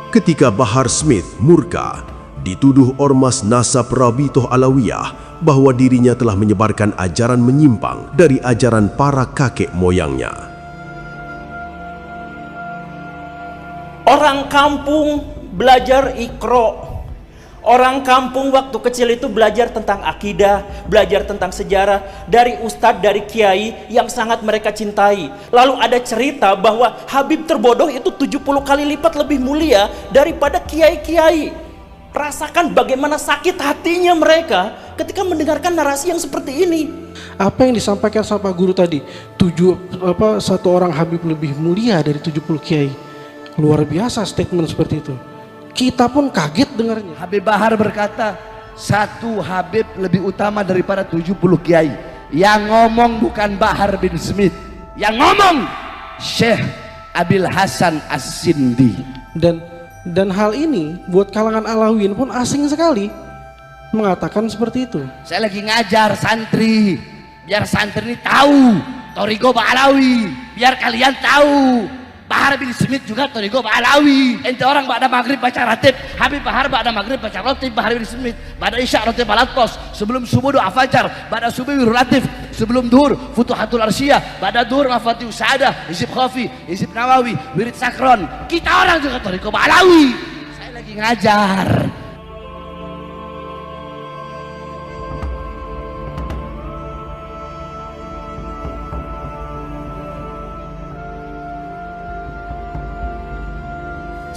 Ketika Bahar Smith murka, dituduh ormas Nasab Rabithah Alawiyah bahwa dirinya telah menyebarkan ajaran menyimpang dari ajaran para kakek moyangnya. Orang kampung belajar Iqra. Orang kampung waktu kecil itu belajar tentang akidah, belajar tentang sejarah dari ustadz, dari kiai yang sangat mereka cintai. Lalu ada cerita bahwa Habib terbodoh itu 70 kali lipat lebih mulia daripada kiai-kiai. Rasakan bagaimana sakit hatinya mereka ketika mendengarkan narasi yang seperti ini. Apa yang disampaikan sama Pak Guru tadi, satu orang Habib lebih mulia dari 70 kiai. Luar biasa statement seperti itu. Kita pun kaget dengarnya. Habib Bahar berkata, satu Habib lebih utama daripada 70 kiai. Yang ngomong bukan Bahar bin Smith, yang ngomong Syekh Abil Hasan As-Sindi. Dan hal ini buat kalangan Alawiyin pun asing sekali mengatakan seperti itu. Saya lagi ngajar santri, biar santri ini tahu Thariqah Ba'alawi, biar kalian tahu Bahar bin Smith juga Thariqah Ba'alawi. Ente orang ba'da maghrib baca ratib, Habib Bahar ba'da maghrib baca ratib, Bahar bin Smith ba'da isya ratib al-atqas, sebelum subuh doa fajar, ba'da subuh wirul latif, sebelum duhur futuhatul arsyiyah, ba'da duhur mafatih sa'adah, hizib khafi, hizib nawawi, wirid sakron. Kita orang juga Thariqah Ba'alawi. Saya lagi ngajar.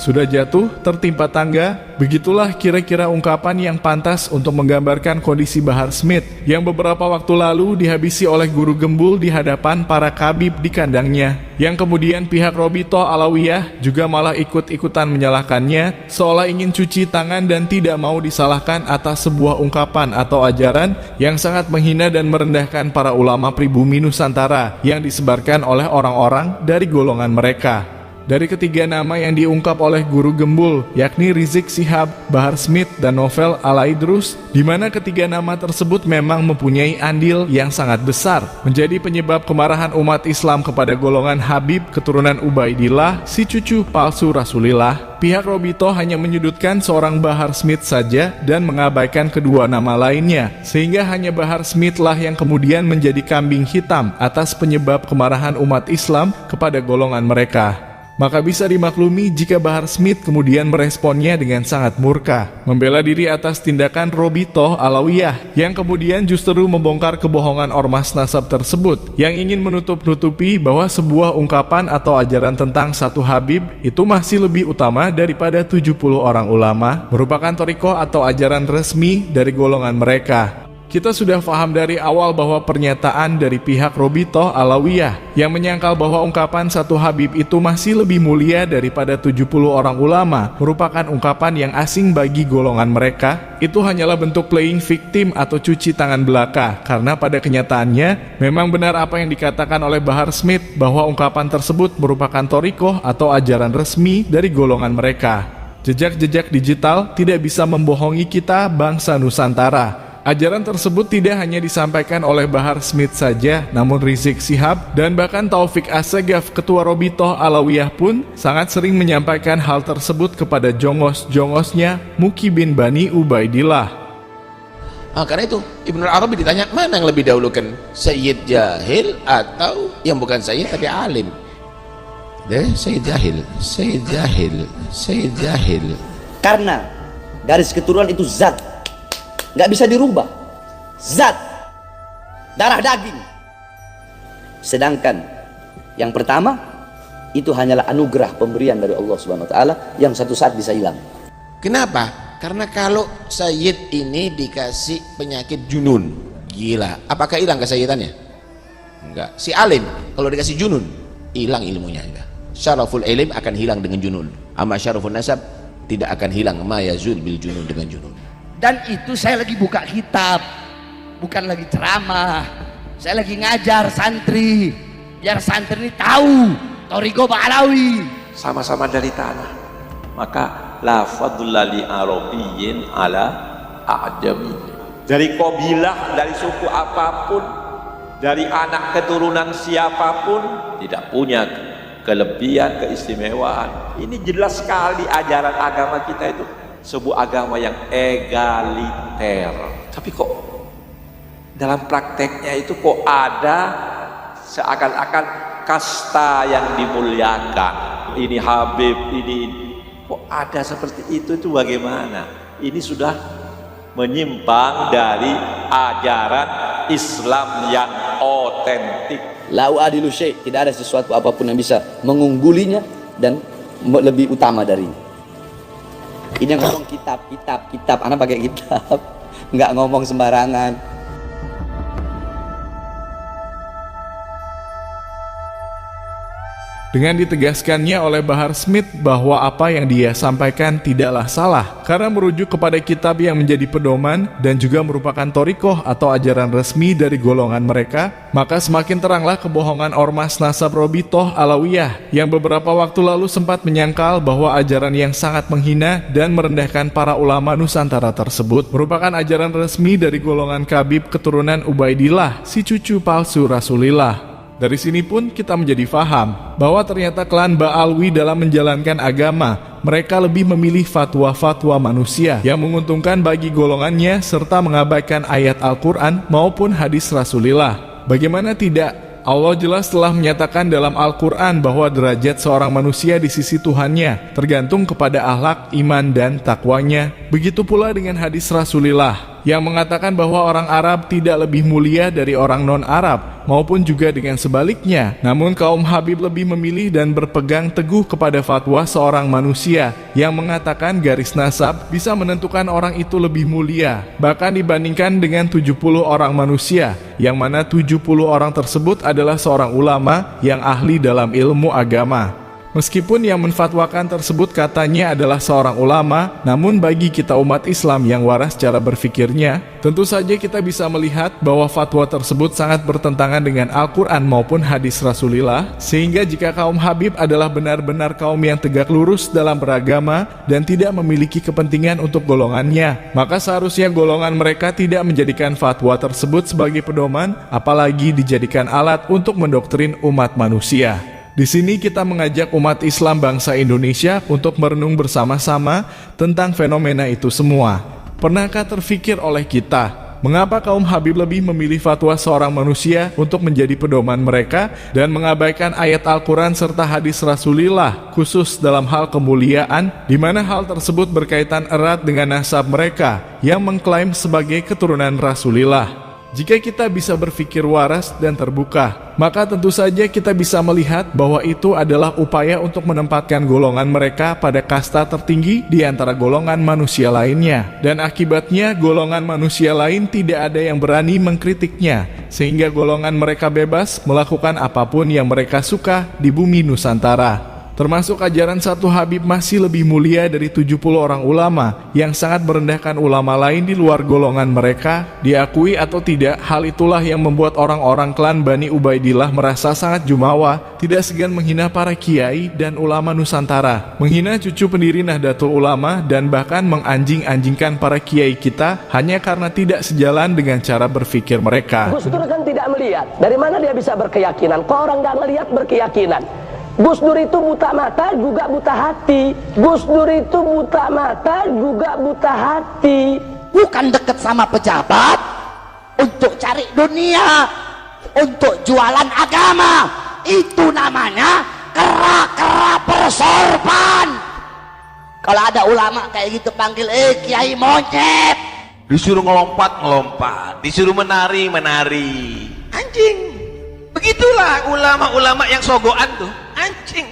Sudah jatuh, tertimpa tangga, begitulah kira-kira ungkapan yang pantas untuk menggambarkan kondisi Bahar Smith yang beberapa waktu lalu dihabisi oleh guru gembul di hadapan para kabib di kandangnya, yang kemudian pihak Rabithah Alawiyah juga malah ikut-ikutan menyalahkannya, seolah ingin cuci tangan dan tidak mau disalahkan atas sebuah ungkapan atau ajaran yang sangat menghina dan merendahkan para ulama pribumi Nusantara yang disebarkan oleh orang-orang dari golongan mereka. Dari ketiga nama yang diungkap oleh guru gembul, yakni Rizik Syihab, Bahar Smith, dan Novel Al-Aidrus, di mana ketiga nama tersebut memang mempunyai andil yang sangat besar, menjadi penyebab kemarahan umat Islam kepada golongan Habib keturunan Ubaidillah, si cucu palsu Rasulillah. Pihak Rabithah hanya menyudutkan seorang Bahar Smith saja dan mengabaikan kedua nama lainnya, sehingga hanya Bahar Smith lah yang kemudian menjadi kambing hitam atas penyebab kemarahan umat Islam kepada golongan mereka. Maka bisa dimaklumi jika Bahar Smith kemudian meresponnya dengan sangat murka, membela diri atas tindakan Rabithah Alawiyah yang kemudian justru membongkar kebohongan ormas nasab tersebut yang ingin menutup-nutupi bahwa sebuah ungkapan atau ajaran tentang satu Habib itu masih lebih utama daripada 70 orang ulama merupakan thariqah atau ajaran resmi dari golongan mereka. Kita sudah paham dari awal bahwa pernyataan dari pihak Rabithah Alawiyah yang menyangkal bahwa ungkapan satu Habib itu masih lebih mulia daripada 70 orang ulama merupakan ungkapan yang asing bagi golongan mereka. Itu hanyalah bentuk playing victim atau cuci tangan belaka, karena pada kenyataannya memang benar apa yang dikatakan oleh Bahar Smith bahwa ungkapan tersebut merupakan thariqah atau ajaran resmi dari golongan mereka. Jejak-jejak digital tidak bisa membohongi kita bangsa Nusantara. Ajaran tersebut tidak hanya disampaikan oleh Bahar Smith saja, namun Rizik Syihab dan bahkan Taufik Assegaf, ketua Rabithah Alawiyah pun sangat sering menyampaikan hal tersebut kepada jongos-jongosnya Muki bin Bani Ubaidillah. Karena itu Ibnu Arabi ditanya, mana yang lebih dahulukan, Sayyid Jahil atau yang bukan Sayyid tapi alim? Sayyid Jahil, Sayyid Jahil, Sayyid Jahil. Karena garis keturunan itu zat, nggak bisa dirubah, zat, darah daging. Sedangkan yang pertama itu hanyalah anugerah pemberian dari Allah Subhanahu Wa Taala yang satu saat bisa hilang. Kenapa? Karena kalau Sayyid ini dikasih penyakit junun, gila, apakah hilang kesayyidannya? Enggak. Si alim kalau dikasih junun, hilang ilmunya. Enggak. Syaraful ilim akan hilang dengan junun, amma syaraful nasab tidak akan hilang, ma yazul bil junun, dengan junun. Dan itu saya lagi buka kitab, bukan lagi ceramah. Saya lagi ngajar santri, biar santri ini tahu Thariqah Ba'alawi. Sama-sama dari tanah, maka la fadla li arabiyyin ala a'jami. Dari kabilah, dari suku apapun, dari anak keturunan siapapun, tidak punya kelebihan, keistimewaan. Ini jelas sekali ajaran agama kita itu sebuah agama yang egaliter. Tapi kok dalam prakteknya itu kok ada seakan-akan kasta yang dimuliakan. Ini Habib, ini kok ada seperti itu bagaimana? Ini sudah menyimpang dari ajaran Islam yang otentik. Lau adilu syai', tidak ada sesuatu apapun yang bisa mengunggulinya dan lebih utama darinya. Ini yang ngomong kitab, anak pakai kitab, nggak ngomong sembarangan. Dengan ditegaskannya oleh Bahar Smith bahwa apa yang dia sampaikan tidaklah salah karena merujuk kepada kitab yang menjadi pedoman dan juga merupakan thoriqoh atau ajaran resmi dari golongan mereka, maka semakin teranglah kebohongan ormas Nasab Robitoh Alawiyah yang beberapa waktu lalu sempat menyangkal bahwa ajaran yang sangat menghina dan merendahkan para ulama Nusantara tersebut merupakan ajaran resmi dari golongan Kabib keturunan Ubaidillah, si cucu palsu Rasulillah. Dari sini pun kita menjadi faham bahwa ternyata klan Ba'alwi dalam menjalankan agama, mereka lebih memilih fatwa-fatwa manusia yang menguntungkan bagi golongannya serta mengabaikan ayat Al-Quran maupun hadis Rasulillah. Bagaimana tidak? Allah jelas telah menyatakan dalam Al-Quran bahwa derajat seorang manusia di sisi Tuhannya tergantung kepada akhlak, iman, dan takwanya. Begitu pula dengan hadis Rasulillah yang mengatakan bahwa orang Arab tidak lebih mulia dari orang non-Arab, maupun juga dengan sebaliknya. Namun kaum Habib lebih memilih dan berpegang teguh kepada fatwa seorang manusia yang mengatakan garis nasab bisa menentukan orang itu lebih mulia, bahkan dibandingkan dengan 70 orang manusia, yang mana 70 orang tersebut adalah seorang ulama yang ahli dalam ilmu agama. Meskipun yang menfatwakan tersebut katanya adalah seorang ulama, namun bagi kita umat Islam yang waras cara berfikirnya, tentu saja kita bisa melihat bahwa fatwa tersebut sangat bertentangan dengan Al-Quran maupun hadis Rasulillah, sehingga jika kaum Habib adalah benar-benar kaum yang tegak lurus dalam beragama dan tidak memiliki kepentingan untuk golongannya, maka seharusnya golongan mereka tidak menjadikan fatwa tersebut sebagai pedoman, apalagi dijadikan alat untuk mendoktrin umat manusia. Di sini kita mengajak umat Islam bangsa Indonesia untuk merenung bersama-sama tentang fenomena itu semua. Pernahkah terfikir oleh kita, mengapa kaum Habib lebih memilih fatwa seorang manusia untuk menjadi pedoman mereka dan mengabaikan ayat Al-Quran serta hadis Rasulillah, khusus dalam hal kemuliaan, di mana hal tersebut berkaitan erat dengan nasab mereka yang mengklaim sebagai keturunan Rasulillah? Jika kita bisa berpikir waras dan terbuka, maka tentu saja kita bisa melihat bahwa itu adalah upaya untuk menempatkan golongan mereka pada kasta tertinggi di antara golongan manusia lainnya. Dan akibatnya golongan manusia lain tidak ada yang berani mengkritiknya, sehingga golongan mereka bebas melakukan apapun yang mereka suka di bumi Nusantara. Termasuk ajaran satu Habib masih lebih mulia dari 70 orang ulama yang sangat merendahkan ulama lain di luar golongan mereka. Diakui atau tidak, hal itulah yang membuat orang-orang klan Bani Ubaidillah merasa sangat jumawa, tidak segan menghina para kiai dan ulama Nusantara, menghina cucu pendiri Nahdlatul Ulama, dan bahkan menganjing-anjingkan para kiai kita hanya karena tidak sejalan dengan cara berpikir mereka. Gus Dur kan tidak melihat, dari mana dia bisa berkeyakinan? Kok orang nggak melihat berkeyakinan? Gus Dur itu buta mata juga buta hati. Gus Dur itu buta mata juga buta hati. Bukan dekat sama pejabat untuk cari dunia, untuk jualan agama. Itu namanya kera-kera persorban. Kalau ada ulama kayak gitu panggil, kiai monyet. Disuruh ngelompat, disuruh menari. Anjing. Begitulah ulama-ulama yang sogokan tuh, anjing.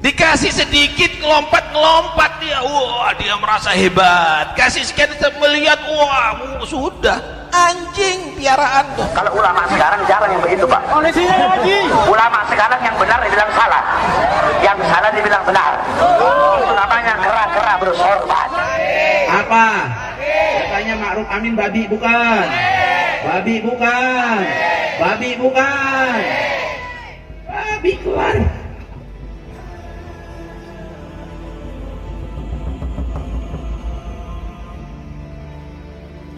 Dikasih sedikit ngelompat dia, wah dia merasa hebat. Kasih sekian melihat, wah sudah, anjing piaraan tuh. Kalau ulama sekarang jarang yang begitu, Pak. Ulama sekarang yang benar dibilang salah, yang salah dibilang benar. Itu namanya kera-kera bersorban. Apa? Katanya Ma'ruf Amin babi bukan? Babi bukan. Babi keluar.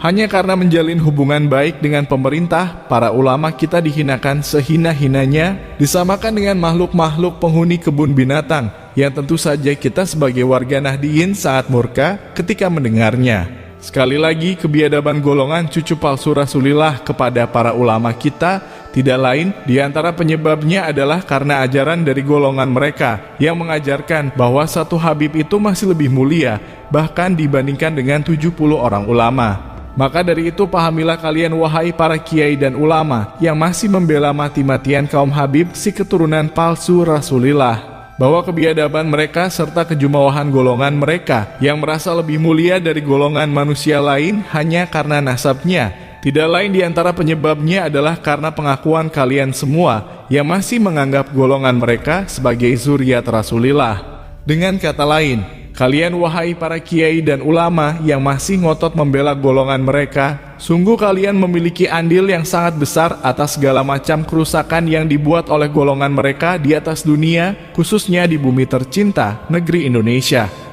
Hanya karena menjalin hubungan baik dengan pemerintah, para ulama kita dihinakan sehina-hinanya, disamakan dengan makhluk-makhluk penghuni kebun binatang, yang tentu saja kita sebagai warga Nahdiyin sangat murka ketika mendengarnya. Sekali lagi, kebiadaban golongan cucu palsu Rasulullah kepada para ulama kita tidak lain diantara penyebabnya adalah karena ajaran dari golongan mereka yang mengajarkan bahwa satu Habib itu masih lebih mulia, bahkan dibandingkan dengan 70 orang ulama. Maka dari itu pahamilah kalian wahai para kiai dan ulama yang masih membela mati-matian kaum Habib si keturunan palsu Rasulullah, bahwa kebiadaban mereka serta kejumawahan golongan mereka yang merasa lebih mulia dari golongan manusia lain hanya karena nasabnya, tidak lain diantara penyebabnya adalah karena pengakuan kalian semua yang masih menganggap golongan mereka sebagai zuriat Rasulullah. Dengan kata lain, kalian wahai para kiai dan ulama yang masih ngotot membela golongan mereka, sungguh kalian memiliki andil yang sangat besar atas segala macam kerusakan yang dibuat oleh golongan mereka di atas dunia, khususnya di bumi tercinta, negeri Indonesia.